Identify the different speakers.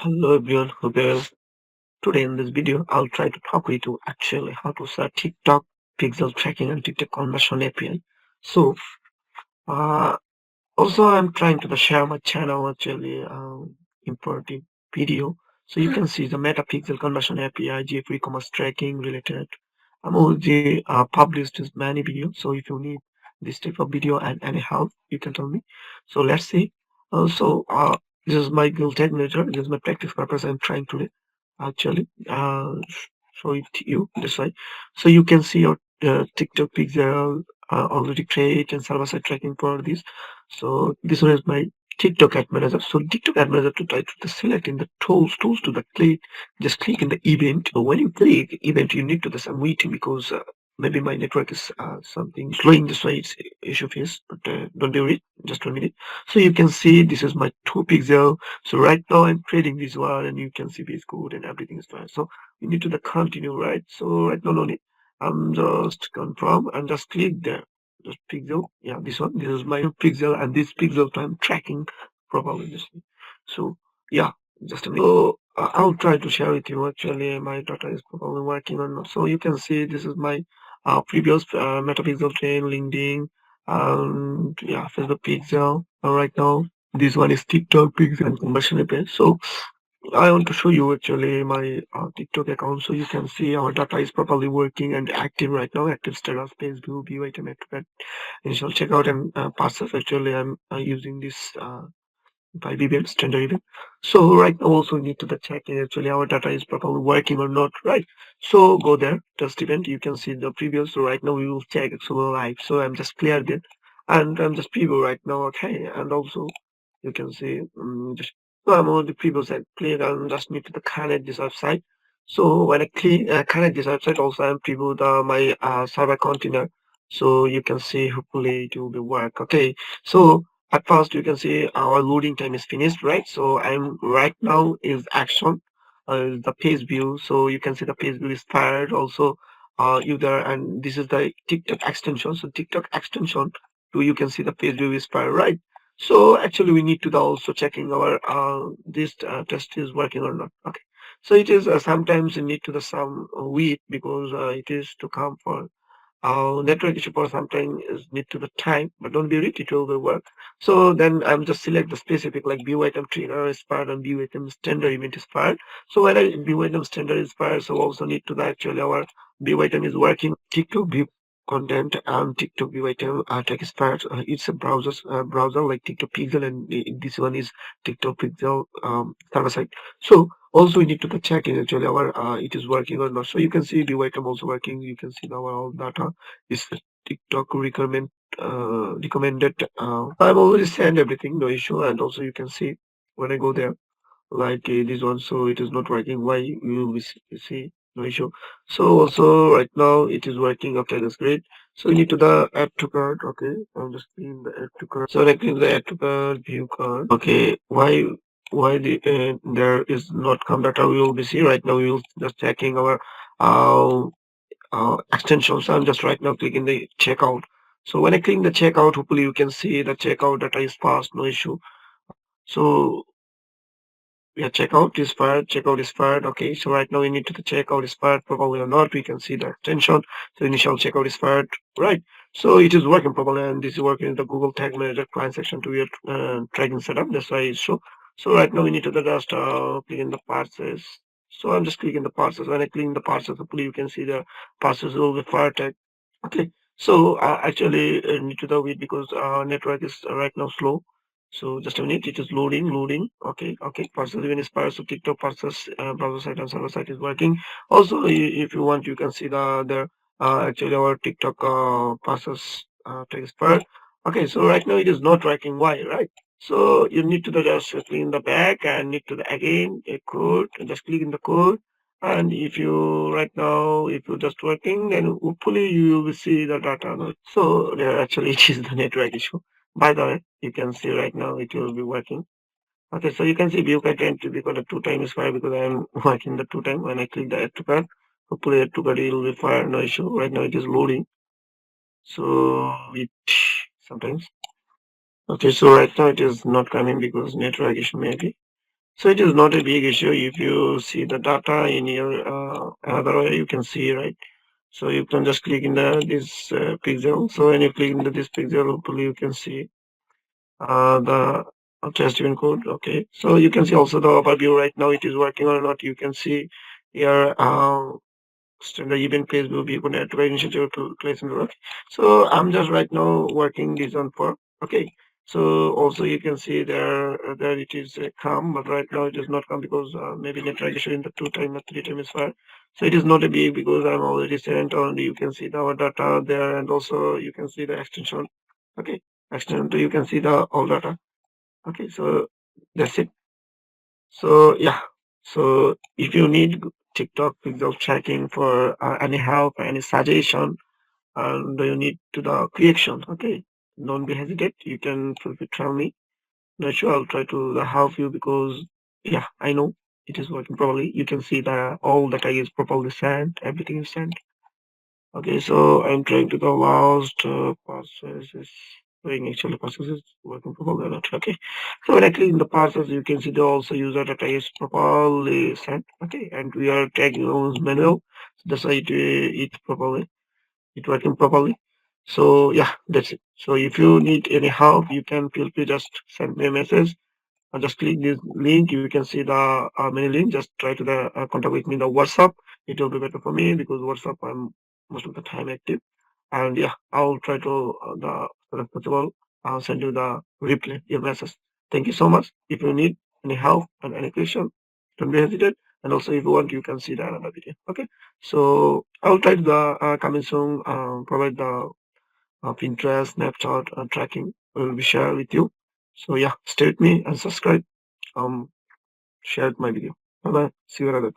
Speaker 1: Hello everyone, hope you're well. Today in this video, I'll try to talk with you actually how to set TikTok pixel tracking and TikTok conversion API. So, uh, also I'm trying to share my channel actually important video. So you can see the Meta Pixel Conversion API, GF e-commerce tracking related. I'm already published this many videos. So if you need this type of video and any help, you can tell me. So let's see. So this is my Google Tag Manager. This is my practice purpose. I'm trying to actually show it to you this way. So you can see your TikTok pixel already create and server side tracking for this. So this one is my TikTok ad manager. So TikTok ad manager to try to select in the tools to the click. Just click in the event. When you click event, you need to the some waiting because maybe my network is something slowing this way. It's issue face, but don't be worried. Just 1 minute. So you can see this is my 2 pixel. So right now I'm creating this one, and you can see it's good and everything is fine. So you need to the continue, right? So right now no need. I'm just confirm and just click there. Just pixel, yeah, this one. This is my pixel, and this pixel I'm tracking properly. This thing. So yeah, just a minute. So I'll try to share with you. Actually, my data is probably working or not. So you can see this is my previous metapixel chain, LinkedIn, and yeah, Facebook pixel. Right now, this one is TikTok pixel and conversion page. So I want to show you actually my TikTok account so you can see our data is properly working and active right now. Active status, page view, view item, activate, initial checkout, and passive. Actually, I'm using this by event, standard event. So right now also need to the check actually our data is properly working or not, right? So go there, test event. You can see the previous. So right now we will check actually live. So I'm just clear it and I'm just preview right now. Okay, and also you can see just so I'm on the previous side. Click and just need to the connect this website. So when I click connect this website, also I'm preview the my server container. So you can see hopefully it will be work. Okay, so at first you can see our loading time is finished, right? So I'm right now is action, the page view. So you can see the page view is fired also you there, and this is the TikTok extension. So TikTok extension too, you can see the page view is fired, right? So actually we need to the also checking our this test is working or not. Okay, so it is sometimes you need to the some wait because it is to come for network issue for something is need to the time, but don't be worried, it will work. So then I'm just select the specific like view item trigger is fired and view item standard event is fired. So when I view item standard is fired, so also need to the actually our view item is working. TikTok view content and TikTok view item tag is fired. It's a browser like TikTok Pixel, and this one is TikTok Pixel server side. So also we need to check in actually our it is working or not. So you can see view item also working. You can see now our all data is TikTok recommended. I've already sent everything, no issue. And also you can see when I go there, like this one, so it is not working. Why you will see no issue. So also right now it is working. Okay, that's great. So you need to the add to cart. Okay, I'm just clean the add to cart. So I click the add to cart, view cart. Okay, why the there is not come data we will be see right now. We will just checking our uh, extensions. I'm just right now clicking the checkout. So when I click the checkout, hopefully you can see the checkout data is fast, no issue. So yeah, checkout is fired. Okay, so right now we need to the checkout is fired, probably or not. We can see the extension. So initial checkout is fired, right? So it is working properly, and this is working in the Google Tag Manager client section to your tracking setup. That's why it's show. So right now we need to just click in the parses. So I'm just clicking the parses. When I click the parses, hopefully you can see the parses will be fire tag. Okay, so actually need to the wait because network is right now slow. So just a minute, it is loading. Okay. Parcels even is parcel TikTok parcels browser site and server site is working. Also, if you want, you can see the actually our TikTok parcels tag is part. Okay, so right now it is not working. Why, right? So you need to just click in the back and need to again a code and just click in the code. And if you right now, if you just working, then hopefully you will see the data. No? So there actually it is the network issue. By the way, you can see right now it will be working. Okay, so you can see view content to be because the two time is fire because I am working the two time. When I click the add to cart, hopefully add to cart it will be fire, no issue. Right now it is loading. So it sometimes. Okay, so right now it is not coming because network issue maybe. So it is not a big issue if you see the data in your another way you can see, right? So you can just click in this pixel. So when you click into this pixel, hopefully you can see the test event code. Okay, so you can see also the overview right now it is working or not. You can see here standard event page will be connected to initiative to place in the work. So I'm just right now working this on for. Okay, so also you can see there it is come, but right now it is not come because maybe network issue in the 2 time or 3 time is fire. So it is not a big because I'm already sent on. You can see our data there, and also you can see the extension. Okay, extension you can see the all data. Okay, so that's it. So yeah, so if you need TikTok pixel tracking for any help, any suggestion, and you need to the creation, okay, don't be hesitate. You can feel free to tell me. Not sure I'll try to help you because yeah, I know it is working properly. You can see that all data is properly sent, everything is sent. Okay, so I'm trying to the last process is doing actually process is working properly or not. Okay, so when I click in the process, you can see the also user data is properly sent. Okay, and we are tagging those manual. That's why it properly it working properly. So yeah, that's it. So if you need any help, you can feel free just send me a message just click this link. You can see the many link. Just try to the contact with me in the WhatsApp. It will be better for me because WhatsApp I'm most of the time active. And yeah, I'll try to the as possible. I'll send you the replay your message. Thank you so much. If you need any help and any question, don't be hesitant. And also, if you want, you can see the another video. Okay. So I'll try to the coming soon. Provide the Pinterest, Snapchat, tracking will be shared with you. So yeah, stay with me and subscribe. Um, share my video. Bye bye. See you later.